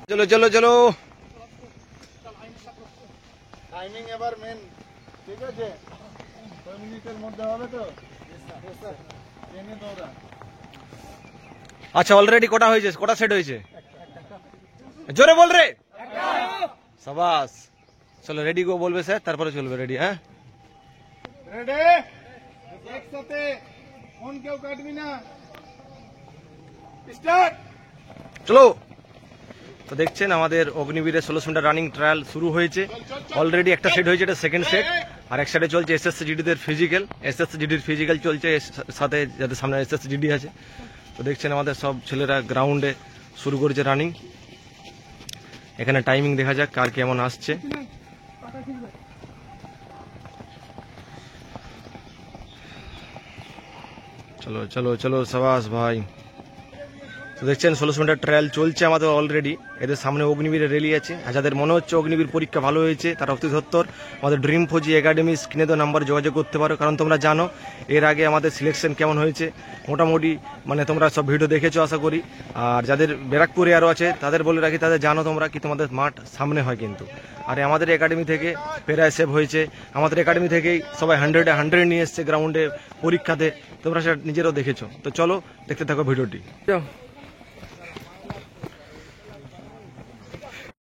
চলো চলো চলো, টাইমিং এবার মেন, ঠিক আছে? 2 মিনিটের মধ্যে হবে তো? ট্রেনে দৌড়া। আচ্ছা অলরেডি কটা হয়েছে, কটা সেট হয়েছে? জোরে বল রে, সাবাস। চলো রেডি গো বলবে স্যার, তারপরে চলবে। রেডি? হ্যাঁ রেডি, একসাথে, ফোন কেউ কাটবি না, স্টার্ট। চলো। তো দেখছেন আমাদের অগ্নিবীরের 1600 মিটার রানিং ট্রায়াল শুরু হয়েছে। অলরেডি একটা সেট হয়েছে, এটা সেকেন্ড সেট। আর এক সাইডে চলছে এসএসজিডিদের ফিজিক্যাল, এসএসজিডির ফিজিক্যাল চলছে, সাথে যাদের সামনে এসএসজিডি আছে। তো দেখছেন আমাদের সব ছেলেরা গ্রাউন্ডে শুরু করেছে রানিং। এখানে টাইমিং দেখা যাক কার কেমন আসছে। চলো চলো চলো, সাবাস ভাই। তো দেখছেন 1600 মিটার ট্রায়াল চলছে আমাদের অলরেডি। এদের সামনে অগ্নিবীরের র্যালি আছে। আর যাদের মনে হচ্ছে অগ্নিবীর পরীক্ষা ভালো হয়েছে, তারা অতি সত্তর আমাদের ড্রিম ফৌজি একাডেমি স্ক্রিনে তো নাম্বার যোগাযোগ করতে পারো। কারণ তোমরা জানো এর আগে আমাদের সিলেকশন কেমন হয়েছে মোটামুটি, মানে তোমরা সব ভিডিও দেখেছো আশা করি। আর যাদের ব্যারাকপুরে আরও আছে তাদের বলে রাখি, তাদের জানো তোমরা কি তোমাদের মাঠ সামনে হয় কিন্তু। আর আমাদের একাডেমি থেকে প্রায় সেভ হয়েছে, আমাদের একাডেমি থেকেই সবাই 100-এ 100 নিয়ে এসছে গ্রাউন্ডে পরীক্ষাতে। তোমরা সেটা নিজেরাও দেখেছো। তো চলো দেখতে থাকো ভিডিওটি।